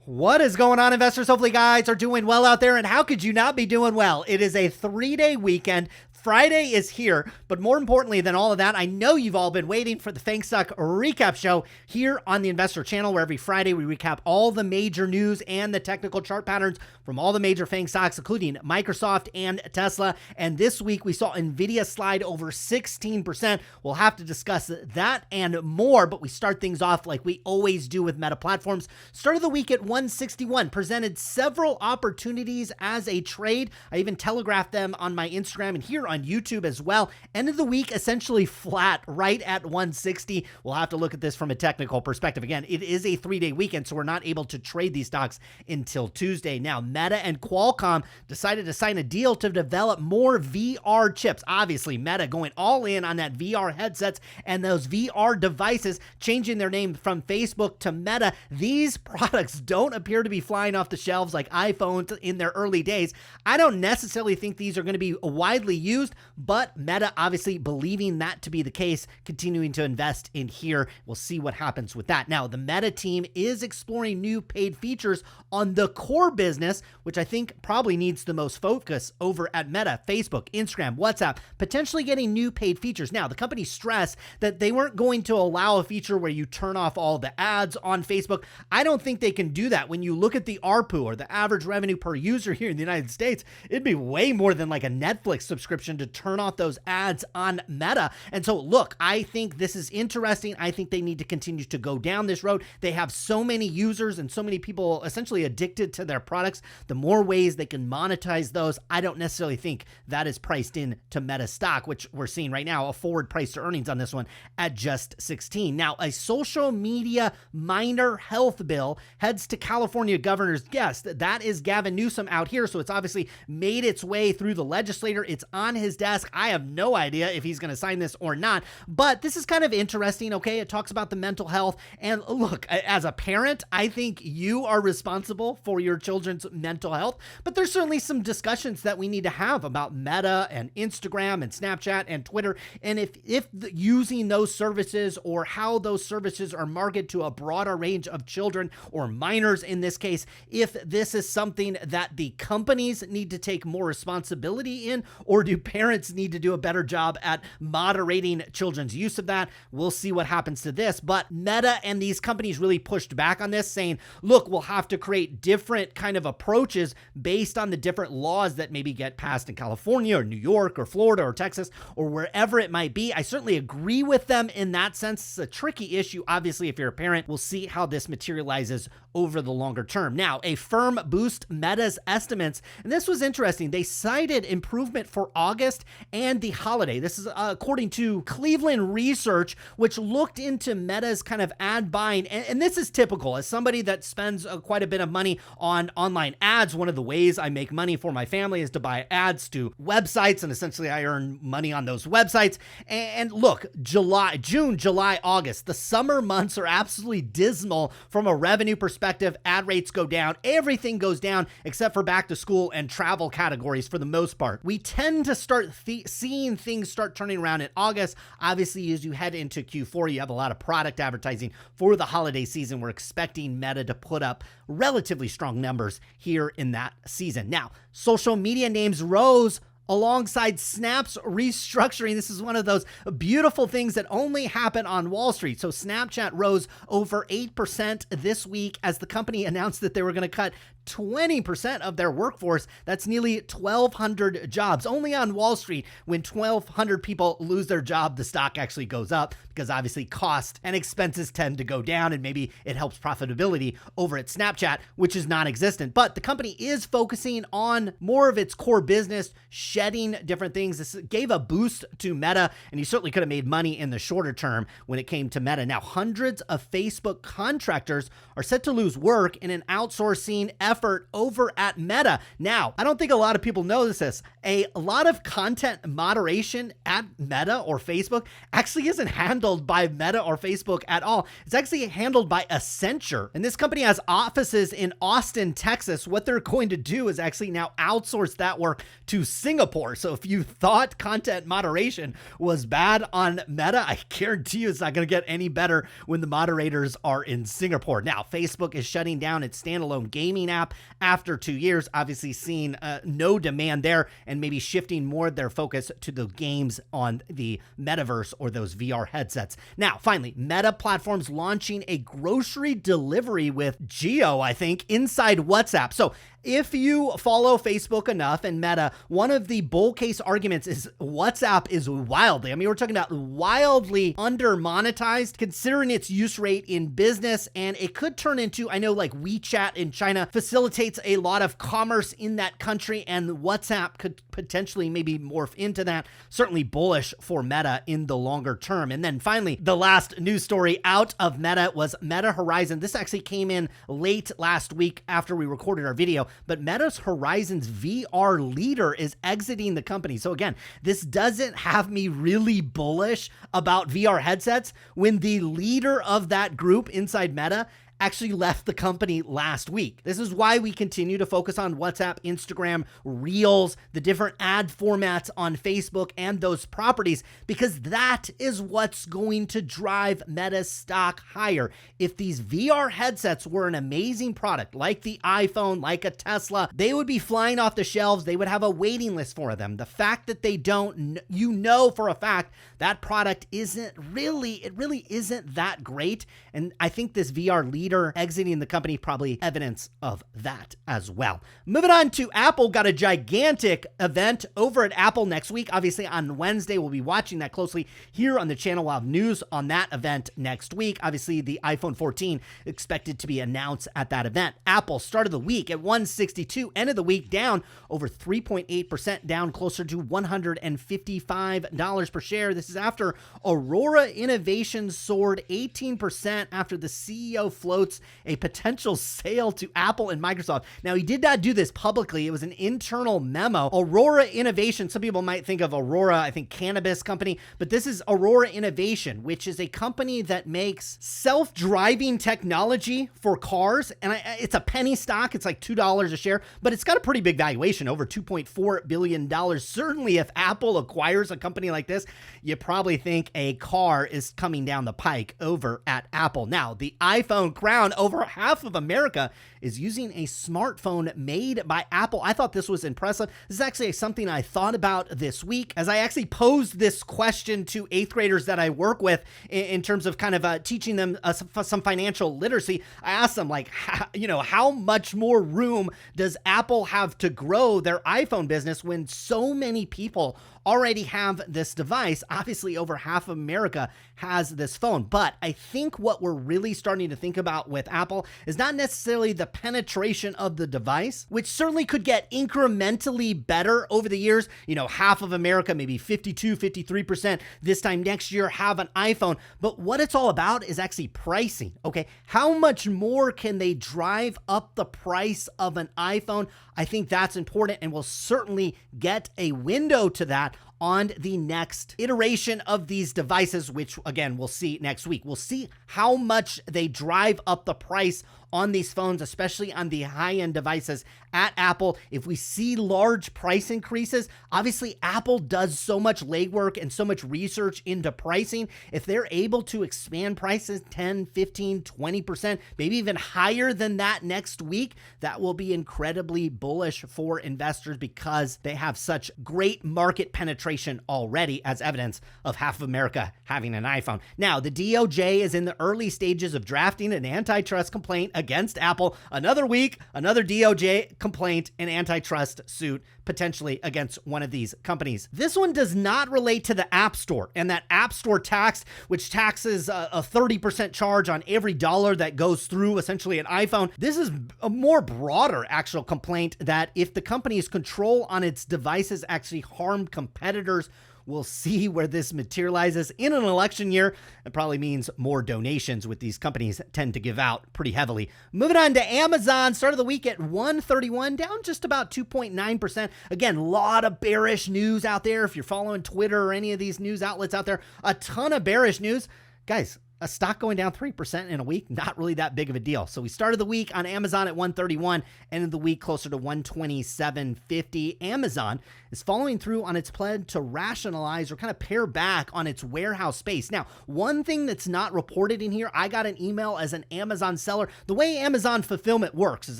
What is going on, investors? Hopefully guys are doing well out there, and how could you not be doing well? It is a 3-day weekend. Friday is here, but more importantly than all of that, I know you've all been waiting for the FAANG Stock Recap Show here on the Investor Channel, where every Friday we recap all the major news and the technical chart patterns from all the major FAANG stocks, including Microsoft and Tesla. And this week we saw NVIDIA slide over 16%. We'll have to discuss that and more, but we start things off like we always do with Meta Platforms. Start of the week at 161, presented several opportunities as a trade. I even telegraphed them on my Instagram and here on YouTube as well. End of the week essentially flat right at 160. We'll have to look at this from a technical perspective. Again, it is a 3-day weekend, so we're not able to trade these stocks until Tuesday. Now, Meta and Qualcomm decided to sign a deal to develop more VR chips. Obviously, Meta going all in on that VR headsets and those VR devices, changing their name from Facebook to Meta. These products don't appear to be flying off the shelves like iPhones in their early days. I don't necessarily think these are going to be widely used, but Meta obviously believing that to be the case, continuing to invest in here. We'll see what happens with that. Now, the Meta team is exploring new paid features on the core business, which I think probably needs the most focus over at Meta, Facebook, Instagram, WhatsApp, potentially getting new paid features. Now, the company stressed that they weren't going to allow a feature where you turn off all the ads on Facebook. I don't think they can do that. When you look at the ARPU, or the average revenue per user here in the United States, it'd be way more than like a Netflix subscription to turn off those ads on Meta. And so look, I think this is interesting. I think they need to continue to go down this road. They have so many users and so many people essentially addicted to their products. The more ways they can monetize those, I don't necessarily think that is priced in to Meta stock, which we're seeing right now, a forward price to earnings on this one at just 16. Now, a social media minor health bill heads to California governor's desk. That is Gavin Newsom out here. So it's obviously made its way through the legislator. It's on his desk. I have no idea if he's going to sign this or not, but this is kind of interesting. Okay. It talks about the mental health, and look, as a parent, I think you are responsible for your children's mental health, but there's certainly some discussions that we need to have about Meta and Instagram and Snapchat and Twitter. And if using those services, or how those services are marketed to a broader range of children or minors in this case, if this is something that the companies need to take more responsibility in, or do parents need to do a better job at moderating children's use of that? We'll see what happens to this. But Meta and these companies really pushed back on this, saying, look, we'll have to create different kind of approaches based on the different laws that maybe get passed in California or New York or Florida or Texas or wherever it might be. I certainly agree with them in that sense. It's a tricky issue. Obviously, if you're a parent, we'll see how this materializes over the longer term. Now, a firm boost Meta's estimates, and this was interesting. They cited improvement for August and the holiday. This is according to Cleveland Research, which looked into Meta's kind of ad buying. And this is typical. As somebody that spends quite a bit of money on online ads, one of the ways I make money for my family is to buy ads to websites, and essentially I earn money on those websites. And look, June, July, August, the summer months are absolutely dismal from a revenue perspective. Ad rates go down. Everything goes down except for back to school and travel categories for the most part. We tend to start seeing things start turning around in August. Obviously, as you head into Q4, you have a lot of product advertising for the holiday season. We're expecting Meta to put up relatively strong numbers here in that season. Now, social media names rose alongside Snap's restructuring. This is one of those beautiful things that only happen on Wall Street. So Snapchat rose over 8% this week as the company announced that they were going to cut 20% of their workforce. That's nearly 1,200 jobs. Only on Wall Street, when 1,200 people lose their job, the stock actually goes up, because obviously cost and expenses tend to go down, and maybe it helps profitability over at Snapchat, which is non-existent. But the company is focusing on more of its core business, shedding different things. This gave a boost to Meta, and you certainly could have made money in the shorter term when it came to Meta. Now, hundreds of Facebook contractors are set to lose work in an outsourcing effort over at Meta. Now, I don't think a lot of people know this. A lot of content moderation at Meta or Facebook actually isn't handled by Meta or Facebook at all. It's actually handled by Accenture. And this company has offices in Austin, Texas. What they're going to do is actually now outsource that work to Singapore. Singapore. So if you thought content moderation was bad on Meta, I guarantee you it's not going to get any better when the moderators are in Singapore. Now, Facebook is shutting down its standalone gaming app after 2 years, obviously seeing no demand there and maybe shifting more of their focus to the games on the metaverse or those VR headsets. Now, finally, Meta Platforms launching a grocery delivery with Geo, I think, inside WhatsApp. So if you follow Facebook enough and Meta, one of the bull case arguments is WhatsApp is wildly, I mean, we're talking about wildly under monetized considering its use rate in business. And it could turn into, I know like WeChat in China facilitates a lot of commerce in that country, and WhatsApp could potentially maybe morph into that. Certainly bullish for Meta in the longer term. And then finally, the last news story out of Meta was Meta Horizon. This actually came in late last week after we recorded our video, but Meta's Horizon's VR leader is exiting the company. So again, this doesn't have me really bullish about VR headsets when the leader of that group inside Meta actually left the company last week. This is why we continue to focus on WhatsApp, Instagram, Reels, the different ad formats on Facebook and those properties, because that is what's going to drive Meta's stock higher. If these VR headsets were an amazing product, like the iPhone, like a Tesla, they would be flying off the shelves. They would have a waiting list for them. The fact that they don't, you know for a fact that product isn't really, it really isn't that great. And I think this VR leader exiting the company probably evidence of that as well. Moving on to Apple, got a gigantic event over at Apple next week. Obviously on Wednesday, we'll be watching that closely here on the channel. We'll have news on that event next week. Obviously the iPhone 14 expected to be announced at that event. Apple started the week at 162, ended the week down over 3.8%, down closer to $155 per share. This is after Aurora Innovations soared 18% after the CEO floats a potential sale to Apple and Microsoft. Now, he did not do this publicly. It was an internal memo. Aurora Innovation, some people might think of Aurora, I think cannabis company, but this is Aurora Innovation, which is a company that makes self-driving technology for cars. And it's a penny stock. It's like $2 a share, but it's got a pretty big valuation, over $2.4 billion. Certainly, if Apple acquires a company like this, you probably think a car is coming down the pike over at Apple. Now, the iPhone crown, over half of America is using a smartphone made by Apple. I thought this was impressive. This is actually something I thought about this week as I actually posed this question to 8th graders that I work with in terms of kind of teaching them some financial literacy. I asked them like, how much more room does Apple have to grow their iPhone business when so many people already have this device? Obviously, over half of America has this phone. But I think what we're really starting to think about with Apple is not necessarily the penetration of the device, which certainly could get incrementally better over the years. Half of America, maybe 52, 53% this time next year have an iPhone. But what it's all about is actually pricing. Okay, how much more can they drive up the price of an iPhone? I think that's important, and we'll certainly get a window to that on the next iteration of these devices, which again, we'll see next week. We'll see how much they drive up the price on these phones, especially on the high-end devices at Apple. If we see large price increases, obviously Apple does so much legwork and so much research into pricing. If they're able to expand prices 10, 15, 20%, maybe even higher than that next week, that will be incredibly bullish for investors because they have such great market penetration already, as evidence of half of America having an iPhone. Now, the DOJ is in the early stages of drafting an antitrust complaint against Apple. Another week, another DOJ complaint and antitrust suit potentially against one of these companies. This one does not relate to the App Store and that App Store tax, which taxes a 30% charge on every dollar that goes through essentially an iPhone. This is a more broader actual complaint that if the company's control on its devices actually harm competitors. We'll see where this materializes in an election year. It probably means more donations, with these companies tend to give out pretty heavily. Moving on to Amazon, started the week at 131, down just about 2.9%. Again, a lot of bearish news out there. If you're following Twitter or any of these news outlets out there, a ton of bearish news. Guys, a stock going down 3% in a week, not really that big of a deal. So we started the week on Amazon at 131, ended the week closer to 127.50. Amazon is following through on its pledge to rationalize or kind of pare back on its warehouse space. Now, one thing that's not reported in here, I got an email as an Amazon seller. The way Amazon fulfillment works is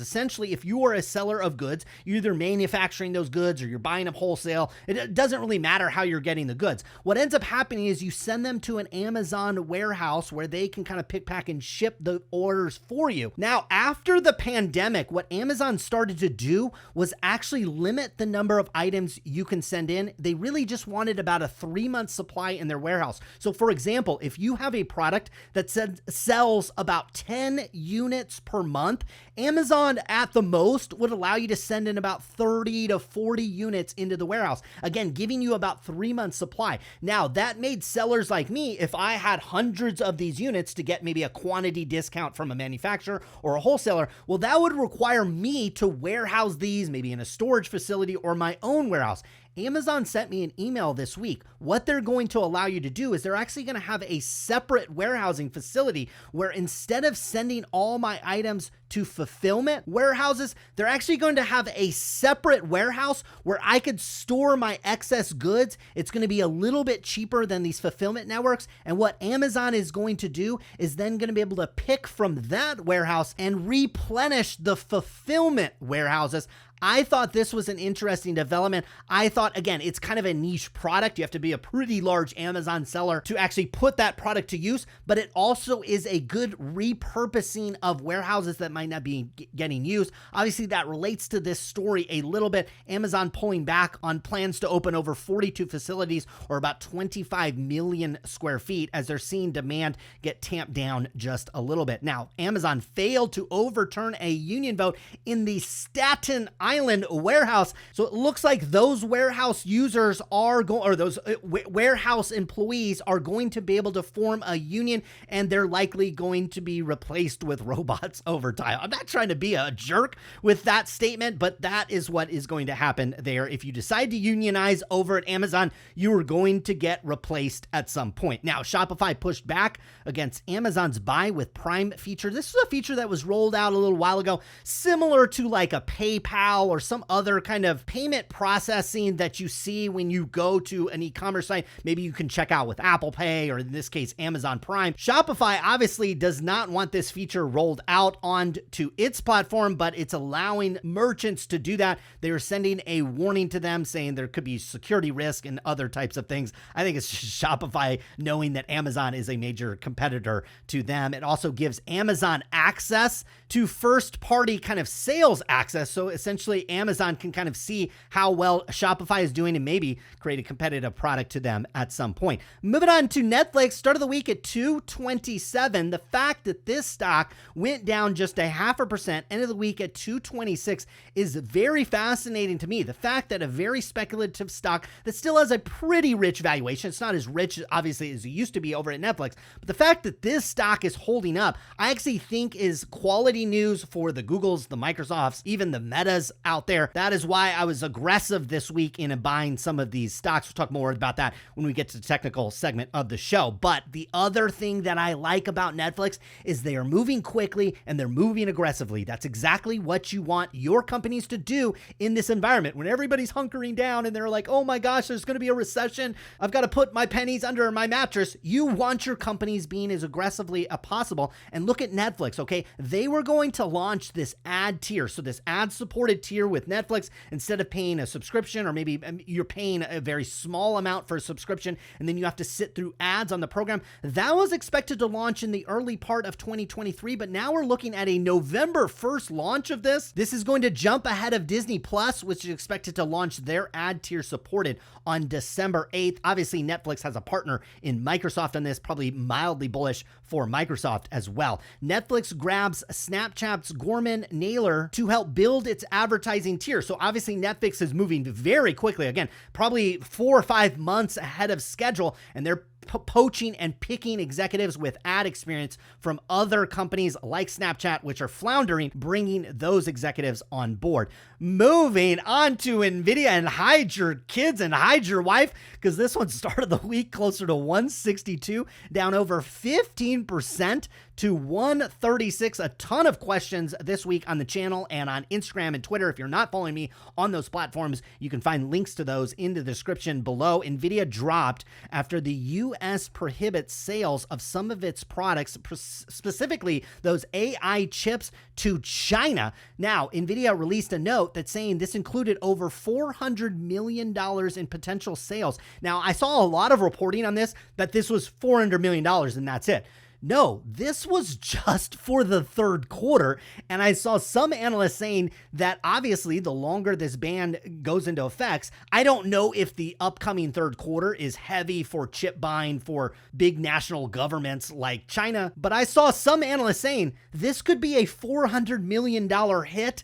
essentially if you are a seller of goods, you're either manufacturing those goods or you're buying them wholesale. It doesn't really matter how you're getting the goods. What ends up happening is you send them to an Amazon warehouse where they can kind of pick, pack, and ship the orders for you. Now, after the pandemic, what Amazon started to do was actually limit the number of items you can send in. They really just wanted about a 3-month supply in their warehouse. So for example, if you have a product that sells about 10 units per month, Amazon at the most would allow you to send in about 30 to 40 units into the warehouse. Again, giving you about 3 months supply. Now, that made sellers like me, if I had hundreds of these units to get maybe a quantity discount from a manufacturer or a wholesaler, well, that would require me to warehouse these maybe in a storage facility or my own warehouse. Amazon sent me an email this week. What they're going to allow you to do is they're actually going to have a separate warehousing facility where instead of sending all my items to fulfillment warehouses, they're actually going to have a separate warehouse where I could store my excess goods. It's going to be a little bit cheaper than these fulfillment networks. And what Amazon is going to do is then going to be able to pick from that warehouse and replenish the fulfillment warehouses. I thought this was an interesting development. I thought, again, it's kind of a niche product. You have to be a pretty large Amazon seller to actually put that product to use, but it also is a good repurposing of warehouses that might not be getting used. Obviously, that relates to this story a little bit. Amazon pulling back on plans to open over 42 facilities or about 25 million square feet as they're seeing demand get tamped down just a little bit. Now, Amazon failed to overturn a union vote in the Staten Island warehouse. So it looks like those warehouse users are going, or those warehouse employees are going to be able to form a union, and they're likely going to be replaced with robots over time. I'm not trying to be a jerk with that statement, but that is what is going to happen there. If you decide to unionize over at Amazon, you are going to get replaced at some point. Now, Shopify pushed back against Amazon's Buy with Prime feature. This is a feature that was rolled out a little while ago, similar to like a PayPal or some other kind of payment processing that you see when you go to an e-commerce site. Maybe you can check out with Apple Pay, or in this case, Amazon Prime. Shopify obviously does not want this feature rolled out onto its platform, but it's allowing merchants to do that. They are sending a warning to them saying there could be security risk and other types of things. I think it's just Shopify knowing that Amazon is a major competitor to them. It also gives Amazon access to first-party kind of sales access. So essentially, Amazon can kind of see how well Shopify is doing and maybe create a competitive product to them at some point. Moving on to Netflix, start of the week at 227. The fact that this stock went down just 0.5%, end of the week at 226 is very fascinating to me. The fact that a very speculative stock that still has a pretty rich valuation, it's not as rich obviously as it used to be over at Netflix, but the fact that this stock is holding up, I actually think is quality news for the Googles, the Microsofts, even the Metas out there. That is why I was aggressive this week in buying some of these stocks. We'll talk more about that when we get to the technical segment of the show. But the other thing that I like about Netflix is they are moving quickly and they're moving aggressively. That's exactly what you want your companies to do in this environment. When everybody's hunkering down and they're like, oh my gosh, there's going to be a recession, I've got to put my pennies under my mattress. You want your companies being as aggressively as possible. And look at Netflix, okay? They were going to launch this ad tier. So this ad-supported tier with Netflix, instead of paying a subscription, or maybe you're paying a very small amount for a subscription and then you have to sit through ads on the program. That was expected to launch in the early part of 2023, but now we're looking at a November 1st launch of this. This is going to jump ahead of Disney Plus, which is expected to launch their ad tier supported on December 8th. Obviously, Netflix has a partner in Microsoft on this, probably mildly bullish for Microsoft as well. Netflix grabs Snapchat's Gorman Naylor to help build its advertising tier. So obviously Netflix is moving very quickly. Again, probably 4 or 5 months ahead of schedule, and they're poaching and picking executives with ad experience from other companies like Snapchat, which are floundering, bringing those executives on board. Moving on to NVIDIA, and hide your kids and hide your wife, because this one started the week closer to 162, down over 15% to 136. A ton of questions this week on the channel and on Instagram and Twitter. If you're not following me on those platforms, you can find links to those in the description below. NVIDIA dropped after the U.S. prohibits sales of some of its products, specifically those AI chips, to China. Now, NVIDIA released a note that's saying this included over $400 million in potential sales. Now, I saw a lot of reporting on this, that this was $400 million and that's it. No, this was just for the third quarter. And I saw some analysts saying that obviously the longer this ban goes into effect, I don't know if the upcoming third quarter is heavy for chip buying for big national governments like China. But I saw some analysts saying this could be a $400 million hit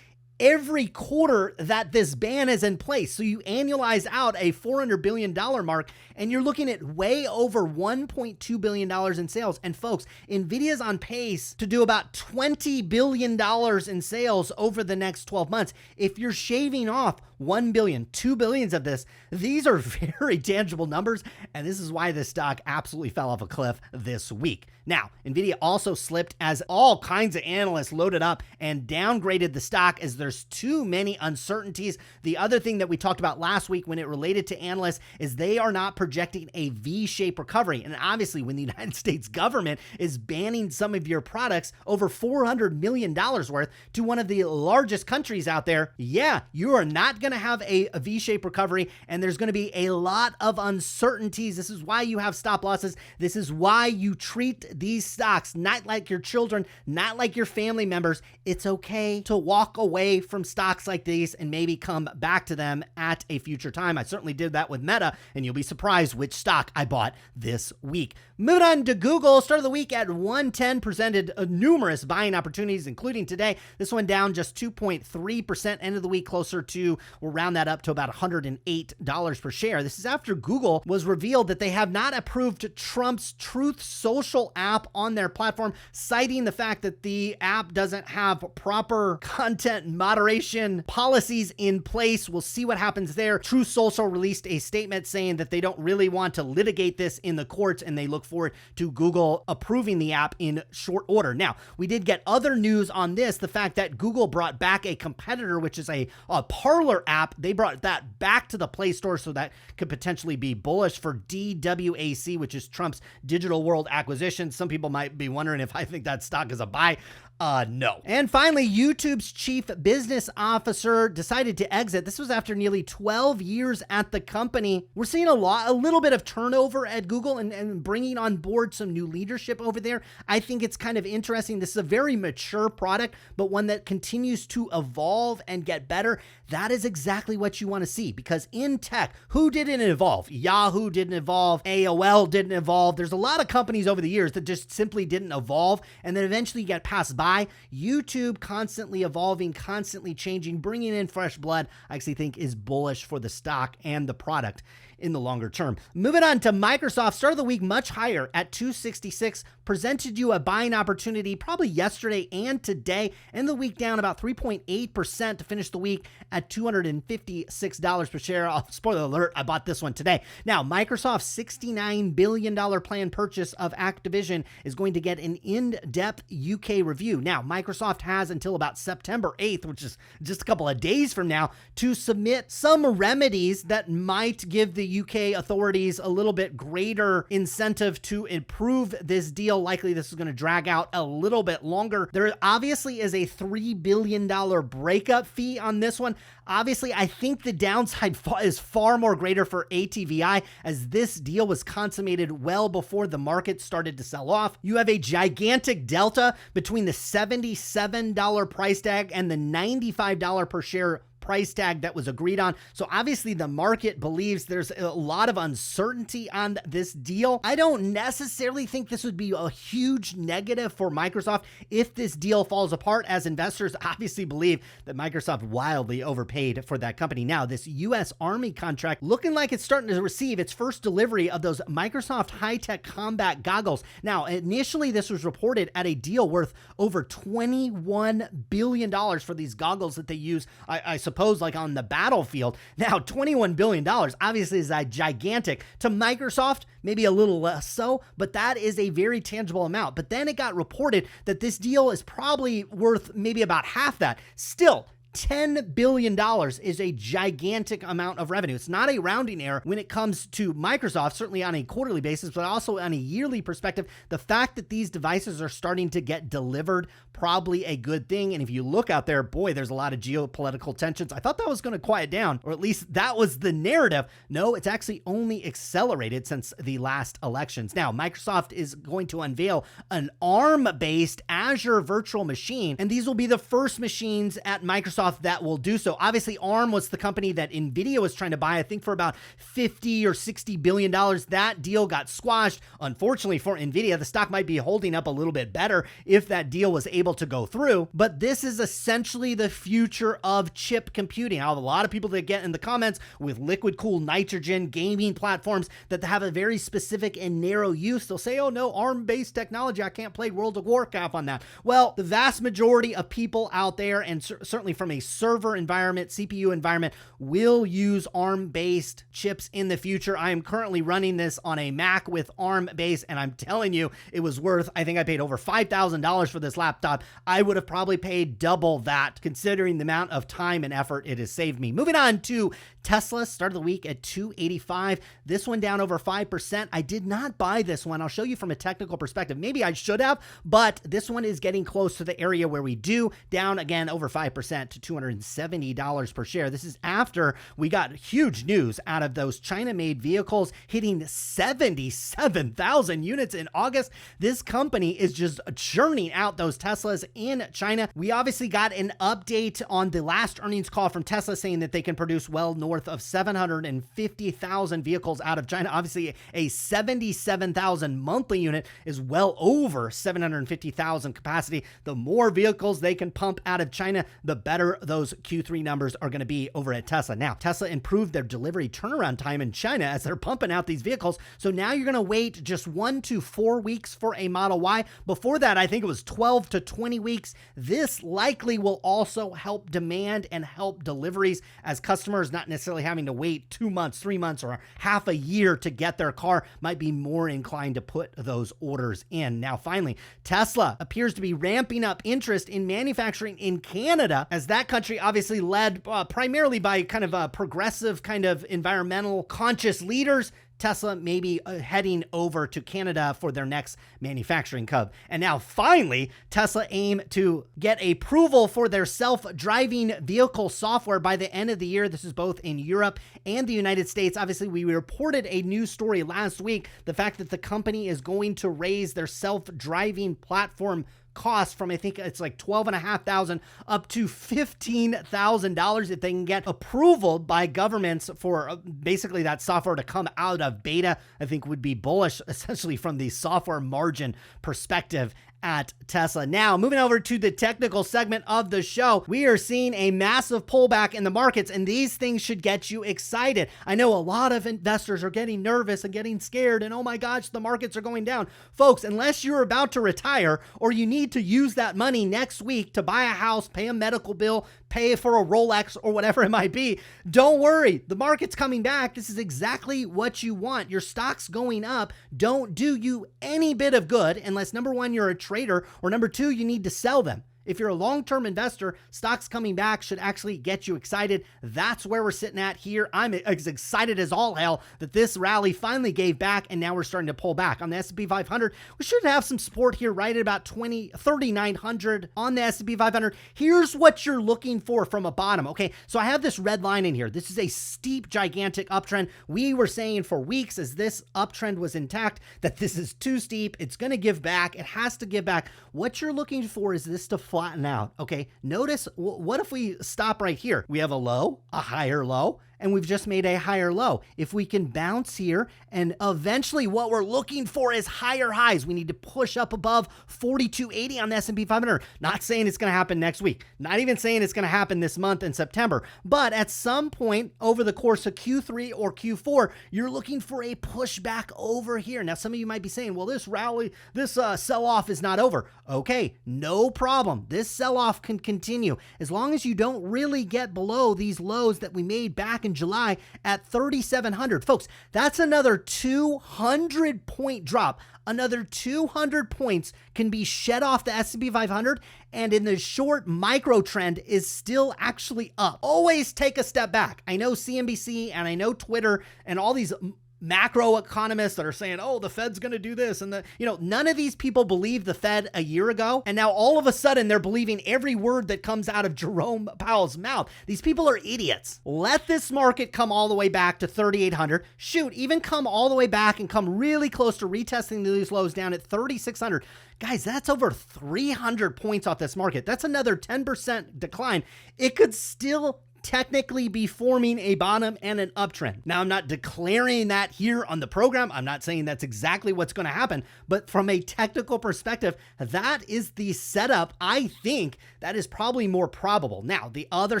every quarter that this ban is in place. So you annualize out a $400 billion mark and you're looking at way over $1.2 billion in sales. And folks, NVIDIA's on pace to do about $20 billion in sales over the next 12 months. If you're shaving off 1 billion, 2 billions of this, these are very tangible numbers. And this is why this stock absolutely fell off a cliff this week. Now, NVIDIA also slipped as all kinds of analysts loaded up and downgraded the stock as there's too many uncertainties. The other thing that we talked about last week when it related to analysts is they are not projecting a V-shaped recovery. And obviously, when the United States government is banning some of your products over $400 million worth to one of the largest countries out there, yeah, you are not going to have a V-shaped recovery, and there's going to be a lot of uncertainties. This is why you have stop losses. This is why you treat these stocks not like your children, not like your family members. It's okay to walk away from stocks like these and maybe come back to them at a future time. I certainly did that with Meta, and you'll be surprised which stock I bought this week. Moving on to Google, start of the week at 110, presented numerous buying opportunities, including today. This one down just 2.3%, end of the week closer to, we'll round that up to about $108 per share. This is after Google was revealed that they have not approved Trump's Truth Social app on their platform, citing the fact that the app doesn't have proper content moderation policies in place. We'll see what happens there. Truth Social released a statement saying that they don't really want to litigate this in the courts, and they look forward to Google approving the app in short order. Now, we did get other news on this, the fact that Google brought back a competitor, which is a Parler app. They brought that back to the Play Store, so that could potentially be bullish for DWAC, which is Trump's Digital World Acquisition. Some people might be wondering if I think that stock is a buy. No. And finally, YouTube's chief business officer decided to exit. This was after nearly 12 years at the company. We're seeing a little bit of turnover at Google and bringing on board some new leadership over there. I think it's kind of interesting. This is a very mature product, but one that continues to evolve and get better. That is exactly what you want to see, because in tech, who didn't evolve? Yahoo didn't evolve. AOL didn't evolve. There's a lot of companies over the years that just simply didn't evolve and then eventually get passed by. YouTube constantly evolving, constantly changing, bringing in fresh blood, I actually think is bullish for the stock and the product in the longer term. Moving on to Microsoft, start of the week much higher at 266, presented you a buying opportunity probably yesterday and today, and the week down about 3.8% to finish the week at $256 per share. Spoiler alert, I bought this one today. Now, Microsoft's $69 billion planned purchase of Activision is going to get an in-depth UK review. Now, Microsoft has until about September 8th, which is just a couple of days from now, to submit some remedies that might give the UK authorities a little bit greater incentive to improve this deal. Likely this is going to drag out a little bit longer. There obviously is a $3 billion breakup fee on this one. Obviously, I think the downside is far more greater for ATVI, as this deal was consummated well before the market started to sell off. You have a gigantic delta between the $77 price tag and the $95 per share price tag that was agreed on. So obviously the market believes there's a lot of uncertainty on this deal. I don't necessarily think this would be a huge negative for Microsoft if this deal falls apart, as investors obviously believe that Microsoft wildly overpaid for that company. Now, this U.S. Army contract looking like it's starting to receive its first delivery of those Microsoft high-tech combat goggles. Now, initially this was reported at a deal worth over $21 billion for these goggles that they use, I suppose, like on the battlefield. Now, $21 billion obviously is a gigantic. To Microsoft, maybe a little less so, but that is a very tangible amount. But then it got reported that this deal is probably worth maybe about half that. Still, $10 billion is a gigantic amount of revenue. It's not a rounding error when it comes to Microsoft, certainly on a quarterly basis, but also on a yearly perspective. The fact that these devices are starting to get delivered, probably a good thing. And if you look out there, boy, there's a lot of geopolitical tensions. I thought that was going to quiet down, or at least that was the narrative. No, it's actually only accelerated since the last elections. Now, Microsoft is going to unveil an ARM-based Azure virtual machine, and these will be the first machines at Microsoft that will do so. Obviously, ARM was the company that NVIDIA was trying to buy, I think for about $50 or $60 billion. That deal got squashed. Unfortunately for NVIDIA, the stock might be holding up a little bit better if that deal was able to go through. But this is essentially the future of chip computing. I have a lot of people that get in the comments with liquid cooled nitrogen gaming platforms that have a very specific and narrow use. They'll say, oh no, ARM-based technology, I can't play World of Warcraft on that. Well, the vast majority of people out there, and certainly from a server environment, CPU environment, will use ARM-based chips in the future. I am currently running this on a Mac with ARM-based, and I'm telling you, it was worth, I think I paid over $5,000 for this laptop. I would have probably paid double that considering the amount of time and effort it has saved me. Moving on to Tesla, start of the week at $285. This one down over 5%. I did not buy this one. I'll show you from a technical perspective. Maybe I should have, but this one is getting close to the area where we do, down again over 5% to $270 per share. This is after we got huge news out of those China-made vehicles hitting 77,000 units in August. This company is just churning out those Teslas in China. We obviously got an update on the last earnings call from Tesla saying that they can produce well north of 750,000 vehicles out of China. Obviously, a 77,000 monthly unit is well over 750,000 capacity. The more vehicles they can pump out of China, the better those Q3 numbers are going to be over at Tesla. Now, Tesla improved their delivery turnaround time in China as they're pumping out these vehicles. So now you're going to wait just 1 to 4 weeks for a Model Y. Before that, I think it was 12 to 20 weeks. This likely will also help demand and help deliveries, as customers not necessarily having to wait 2 months, 3 months, or half a year to get their car, might be more inclined to put those orders in. Now, finally, Tesla appears to be ramping up interest in manufacturing in Canada, as that country obviously led primarily by kind of progressive, kind of environmental conscious leaders. Tesla may be heading over to Canada for their next manufacturing hub. And now finally, Tesla aim to get approval for their self-driving vehicle software by the end of the year. This is both in Europe and the United States. Obviously, we reported a news story last week, the fact that the company is going to raise their self-driving platform cost from, I think it's like $12,500 up to $15,000 if they can get approval by governments for basically that software to come out of beta. I think would be bullish, essentially from the software margin perspective at Tesla. Now, moving over to the technical segment of the show, we are seeing a massive pullback in the markets, and these things should get you excited. I know a lot of investors are getting nervous and getting scared, and oh my gosh, the markets are going down. Folks, unless you're about to retire or you need to use that money next week to buy a house, pay a medical bill, pay for a Rolex or whatever it might be, don't worry. The market's coming back. This is exactly what you want. Your stocks going up don't do you any bit of good unless, number one, you're a trader, or number two, you need to sell them. If you're a long-term investor, stocks coming back should actually get you excited. That's where we're sitting at here. I'm as excited as all hell that this rally finally gave back, and now we're starting to pull back. On the S&P 500, we should have some support here right at about 3,900 on the S&P 500. Here's what you're looking for from a bottom. Okay, so I have this red line in here. This is a steep, gigantic uptrend. We were saying for weeks as this uptrend was intact that this is too steep. It's going to give back. It has to give back. What you're looking for is this to fall flatten out. Okay, notice what if we stop right here? We have a low, a higher low, and we've just made a higher low. If we can bounce here, and eventually what we're looking for is higher highs. We need to push up above 4280 on the S&P 500. Not saying it's going to happen next week. Not even saying it's going to happen this month in September. But at some point over the course of Q3 or Q4, you're looking for a pushback over here. Now, some of you might be saying, well, this rally, this sell-off is not over. Okay, no problem. This sell-off can continue as long as you don't really get below these lows that we made back in July at 3,700. Folks, that's another 200 point drop. Another 200 points can be shed off the S&P 500, and in the short micro trend is still actually up. Always take a step back. I know CNBC and I know Twitter and all these macro economists that are saying, oh, the Fed's going to do this. And none of these people believed the Fed a year ago. And now all of a sudden they're believing every word that comes out of Jerome Powell's mouth. These people are idiots. Let this market come all the way back to 3,800. Shoot, even come all the way back and come really close to retesting these lows down at 3,600. Guys, that's over 300 points off this market. That's another 10% decline. It could still technically be forming a bottom and an uptrend. Now, I'm not declaring that here on the program. I'm not saying that's exactly what's going to happen, but from a technical perspective, that is the setup. I think that is probably more probable. Now, the other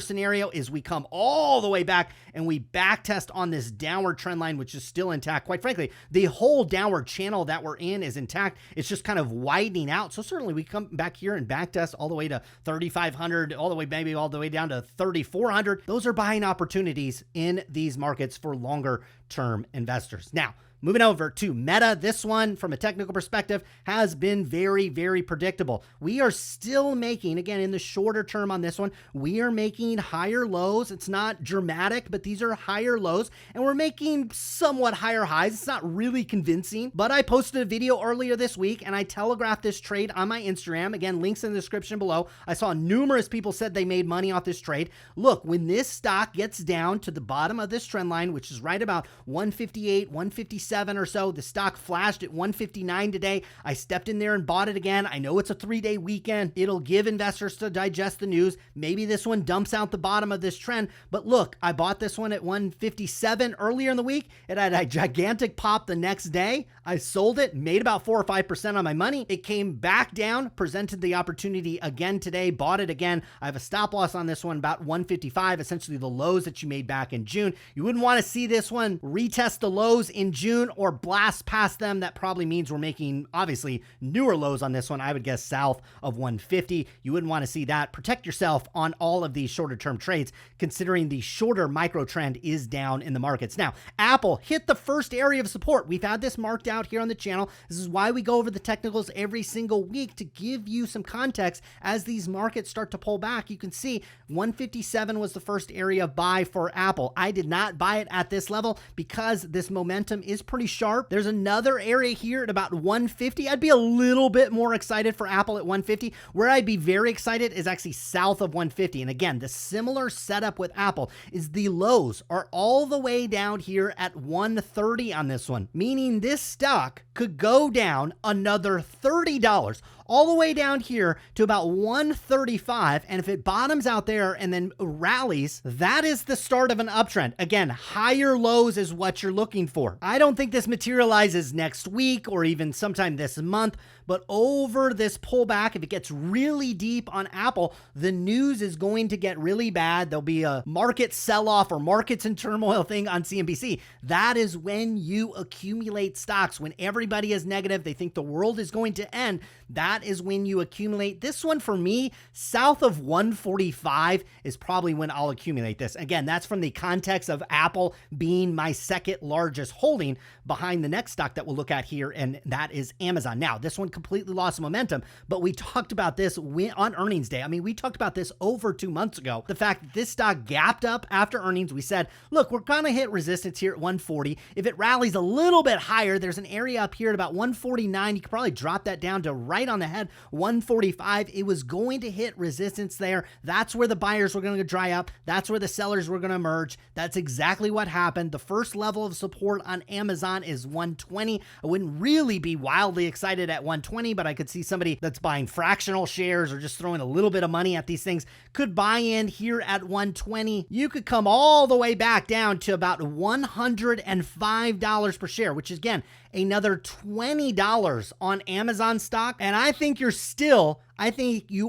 scenario is we come all the way back and we back test on this downward trend line, which is still intact. Quite frankly, the whole downward channel that we're in is intact. It's just kind of widening out. So certainly we come back here and back test all the way to 3,500, all the way, maybe all the way down to 3,400. Those are buying opportunities in these markets for longer term investors. Now, moving over to Meta, this one from a technical perspective has been very, very predictable. We are still making, again, in the shorter term on this one, we are making higher lows. It's not dramatic, but these are higher lows, and we're making somewhat higher highs. It's not really convincing, but I posted a video earlier this week and I telegraphed this trade on my Instagram. Again, links in the description below. I saw numerous people said they made money off this trade. Look, when this stock gets down to the bottom of this trend line, which is right about 158, 157, or so. The stock flashed at 159 today. I stepped in there and bought it again. I know it's a 3-day weekend. It'll give investors to digest the news. Maybe this one dumps out the bottom of this trend, but look, I bought this one at 157 earlier in the week. It had a gigantic pop the next day. I sold it, made about 4 or 5% on my money. It came back down, presented the opportunity again today, bought it again. I have a stop loss on this one about 155, essentially the lows that you made back in June. You wouldn't want to see this one retest the lows in June or blast past them. That probably means we're making obviously newer lows on this one. I would guess south of 150. You wouldn't want to see that. Protect yourself on all of these shorter term trades, considering the shorter micro trend is down in the markets. Now, Apple hit the first area of support. We've had this marked out here on the channel. This is why we go over the technicals every single week, to give you some context as these markets start to pull back. You can see 157 was the first area of buy for Apple. I did not buy it at this level because this momentum is pretty sharp. There's another area here at about 150. I'd be a little bit more excited for Apple at 150. Where I'd be very excited is actually south of 150. And again, the similar setup with Apple is the lows are all the way down here at 130 on this one, meaning this stock could go down another $30 all the way down here to about 135. And if it bottoms out there and then rallies, that is the start of an uptrend. Again, higher lows is what you're looking for. I don't think this materializes next week or even sometime this month, but over this pullback, if it gets really deep on Apple, the news is going to get really bad. There'll be a market sell-off or markets in turmoil thing on CNBC. That is when you accumulate stocks. When everybody is negative, they think the world is going to end. That is when you accumulate. This one for me, south of 145 is probably when I'll accumulate this. Again, that's from the context of Apple being my second largest holding behind the next stock that we'll look at here, and that is Amazon. Now, this one completely lost momentum, but we talked about this on earnings day. I mean, we talked about this over 2 months ago. The fact that this stock gapped up after earnings, we said, look, we're going to hit resistance here at 140. If it rallies a little bit higher, there's an area up here at about 149. You could probably drop that down to right on the ahead, 145. It was going to hit resistance there. That's where the buyers were going to dry up. That's where the sellers were going to emerge. That's exactly what happened. The first level of support on Amazon is 120. I wouldn't really be wildly excited at 120, but I could see somebody that's buying fractional shares or just throwing a little bit of money at these things could buy in here at 120. You could come all the way back down to about $105 per share, which is, again, another $20 on Amazon stock. And I think you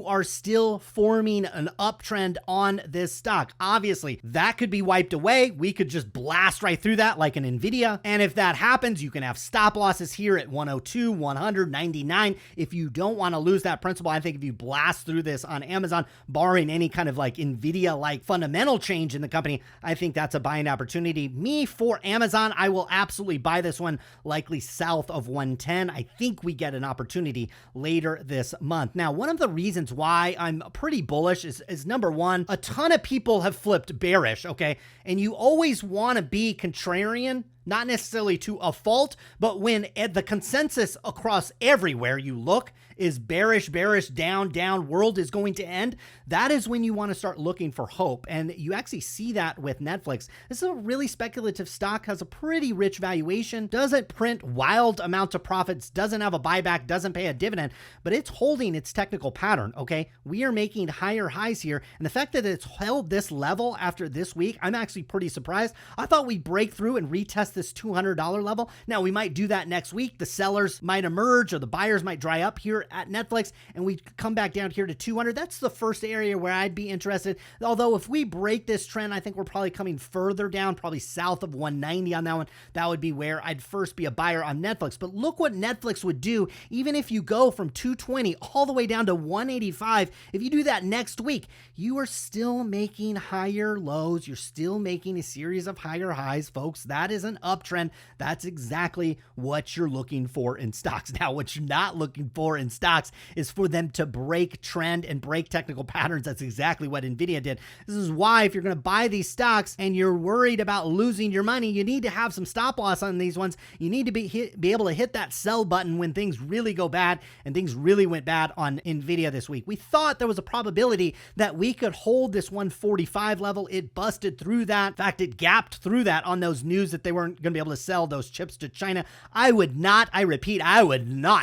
are still forming an uptrend on this stock. Obviously, that could be wiped away. We could just blast right through that like an NVIDIA. And if that happens, you can have stop losses here at 102, 100, 99. If you don't want to lose that principal, I think if you blast through this on Amazon, barring any kind of like NVIDIA-like fundamental change in the company, I think that's a buying opportunity. Me, for Amazon, I will absolutely buy this one likely south of 110. I think we get an opportunity later this month. Now, one of the reasons why I'm pretty bullish is number one, a ton of people have flipped bearish, okay? And you always want to be contrarian, not necessarily to a fault, but when the consensus across everywhere you look is bearish, down, world is going to end, that is when you want to start looking for hope. And you actually see that with Netflix. This is a really speculative stock, has a pretty rich valuation, doesn't print wild amounts of profits, doesn't have a buyback, doesn't pay a dividend, but it's holding its technical pattern, okay? We are making higher highs here. And the fact that it's held this level after this week, I'm actually pretty surprised. I thought we'd break through and retest this $200 level. Now, we might do that next week. The sellers might emerge or the buyers might dry up here at Netflix, and we come back down here to 200. That's the first area where I'd be interested. Although if we break this trend, I think we're probably coming further down, probably south of 190 on that one. That would be where I'd first be a buyer on Netflix. But look what Netflix would do, even if you go from 220 all the way down to 185. If you do that next week, you are still making higher lows. You're still making a series of higher highs, folks. That is an uptrend. That's exactly what you're looking for in stocks. Now, what you're not looking for in stocks is for them to break trend and break technical patterns. That's exactly what NVIDIA did. This is why if you're going to buy these stocks and you're worried about losing your money, you need to have some stop loss on these ones. You need to be able to hit that sell button when things really go bad, and things really went bad on NVIDIA this week. We thought there was a probability that we could hold this 145 level. It busted through that. In fact, it gapped through that on those news that they weren't going to be able to sell those chips to China. I would not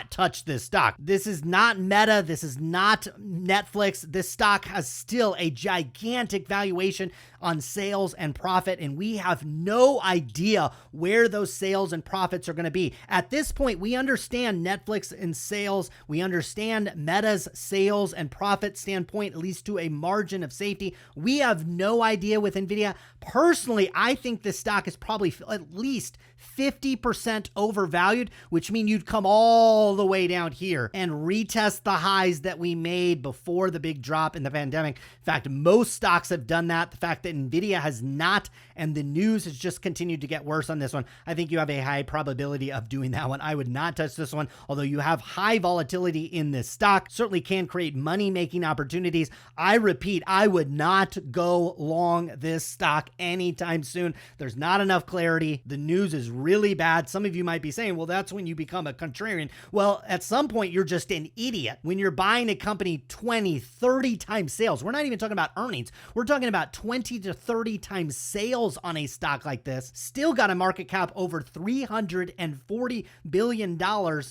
touch this stock. This is not Meta. This is not Netflix. This stock has still a gigantic valuation on sales and profit, and we have no idea where those sales and profits are going to be. At this point, we understand Netflix and sales. We understand Meta's sales and profit standpoint, at least to a margin of safety. We have no idea with NVIDIA. Personally, I think this stock is probably at least 50% overvalued, which means you'd come all the way down here and retest the highs that we made before the big drop in the pandemic. In fact, most stocks have done that. The fact that NVIDIA has not, and the news has just continued to get worse on this one, I think you have a high probability of doing that one. I would not touch this one, although you have high volatility in this stock. Certainly can create money-making opportunities. I repeat, I would not go long this stock anytime soon. There's not enough clarity. The news is really bad. Some of you might be saying, well, that's when you become a contrarian. Well, at some point, you're just an idiot. When you're buying a company 20, 30 times sales, we're not even talking about earnings. We're talking about 20 to 30 times sales on a stock like this. Still got a market cap over $340 billion,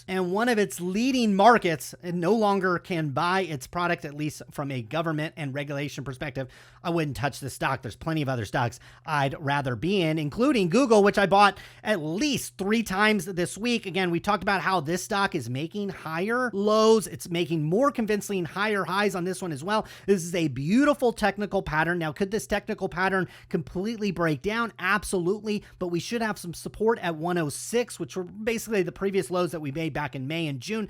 and one of its leading markets no longer can buy its product, at least from a government and regulation perspective. I wouldn't touch this stock. There's plenty of other stocks I'd rather be in, including Google, which I bought at least 3 times this week. Again, we talked about how this stock is making higher lows. It's making more convincing higher highs on this one as well. This is a beautiful technical pattern. Now, could this technical pattern completely break down? Absolutely, but we should have some support at 106, which were basically the previous lows that we made back in May and June.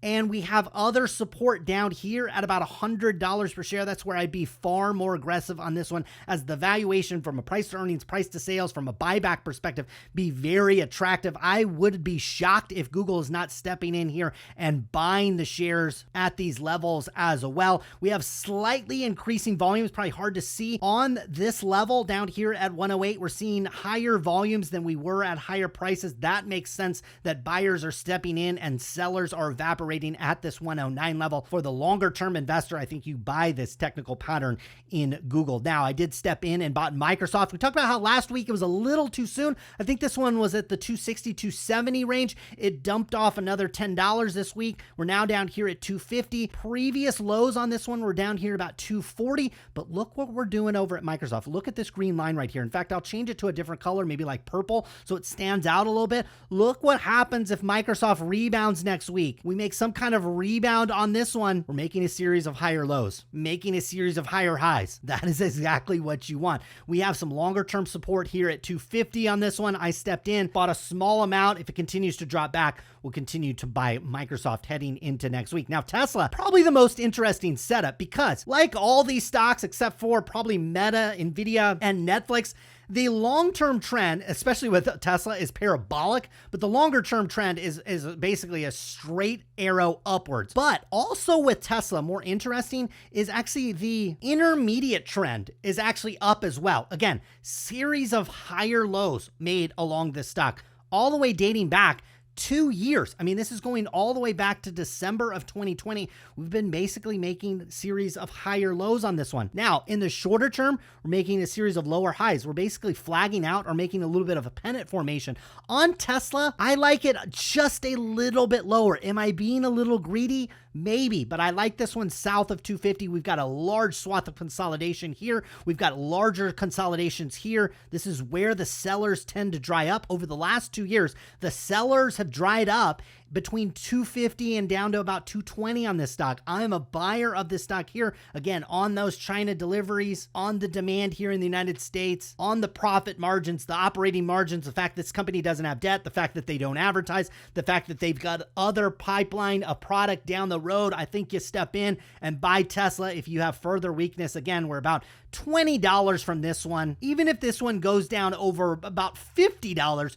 And we have other support down here at about $100 per share. That's where I'd be far more aggressive on this one, as the valuation from a price to earnings, price to sales, from a buyback perspective, be very attractive. I would be shocked if Google is not stepping in here and buying the shares at these levels as well. We have slightly increasing volumes, probably hard to see on this level down here at 108. We're seeing higher volumes than we were at higher prices. That makes sense that buyers are stepping in and sellers are evaporating operating at this 109 level. For the longer term investor, I think you buy this technical pattern in Google. Now, I did step in and bought Microsoft. We talked about how last week it was a little too soon. I think this one was at the 260, 270 range. It dumped off another $10 this week. We're now down here at 250. Previous lows on this one were down here about 240, but look what we're doing over at Microsoft. Look at this green line right here. In fact, I'll change it to a different color, maybe like purple, so it stands out a little bit. Look what happens if Microsoft rebounds next week. We make some kind of rebound on this one. We're making a series of higher lows, making a series of higher highs. That is exactly what you want. We have some longer term support here at 250 on this one. I stepped in, bought a small amount. If it continues to drop back, we'll continue to buy Microsoft heading into next week. Now, Tesla, probably the most interesting setup because like all these stocks, except for probably Meta, NVIDIA, and Netflix, the long-term trend, especially with Tesla, is parabolic, but the longer-term trend is basically a straight arrow upwards. But also with Tesla, more interesting is actually the intermediate trend is actually up as well. Again, series of higher lows made along this stock, all the way dating back 2 years. I mean, this is going all the way back to December of 2020. We've been basically making a series of higher lows on this one. Now, in the shorter term, we're making a series of lower highs. We're basically flagging out or making a little bit of a pennant formation. On Tesla, I like it just a little bit lower. Am I being a little greedy? Maybe, but I like this one south of 250. We've got a large swath of consolidation here. We've got larger consolidations here. This is where the sellers tend to dry up. Over the last 2 years, the sellers have dried up between 250 and down to about 220 on this stock. I am a buyer of this stock here. Again, on those China deliveries, on the demand here in the United States, on the profit margins, the operating margins, the fact this company doesn't have debt, the fact that they don't advertise, the fact that they've got other pipeline of product down the road. I think you step in and buy Tesla if you have further weakness. Again, we're about $20 from this one. Even if this one goes down over about $50,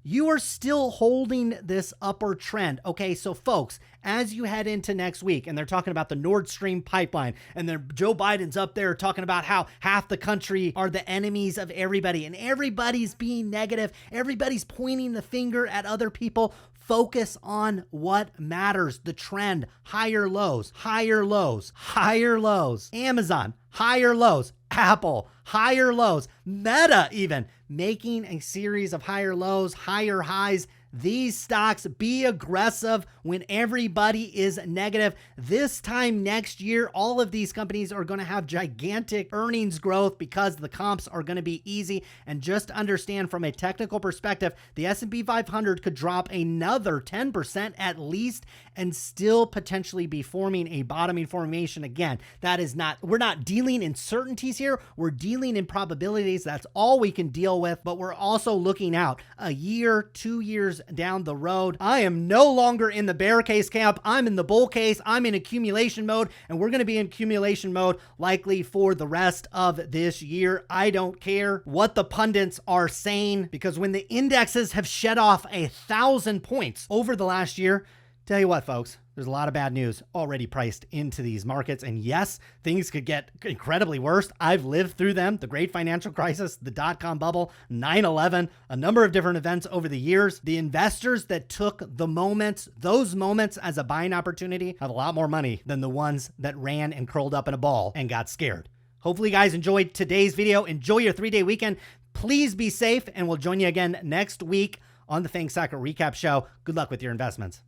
you are still holding this upper trend. Okay, so folks, as you head into next week, and they're talking about the Nord Stream pipeline, and then Joe Biden's up there talking about how half the country are the enemies of everybody, and everybody's being negative, everybody's pointing the finger at other people. Focus on what matters, the trend, higher lows, higher lows, higher lows. Amazon, higher lows. Apple, higher lows. Meta even making a series of higher lows, higher highs. These stocks, be aggressive when everybody is negative. This time next year, all of these companies are going to have gigantic earnings growth because the comps are going to be easy. And just understand from a technical perspective, the S&P 500 could drop another 10% at least and still potentially be forming a bottoming formation again. That is not, we're not dealing in certainties here. We're dealing in probabilities. That's all we can deal with. But we're also looking out a year, 2 years down the road. I am no longer in the bear case camp. I'm in the bull case. I'm in accumulation mode, and we're going to be in accumulation mode likely for the rest of this year. I don't care what the pundits are saying, because when the indexes have shed off 1,000 points over the last year, tell you what, folks, there's a lot of bad news already priced into these markets. And yes, things could get incredibly worse. I've lived through them. The great financial crisis, the dot-com bubble, 9/11, a number of different events over the years. The investors that took the moments, those moments as a buying opportunity, have a lot more money than the ones that ran and curled up in a ball and got scared. Hopefully you guys enjoyed today's video. Enjoy your 3-day weekend. Please be safe, and we'll join you again next week on the FAANG Stock Recap Show. Good luck with your investments.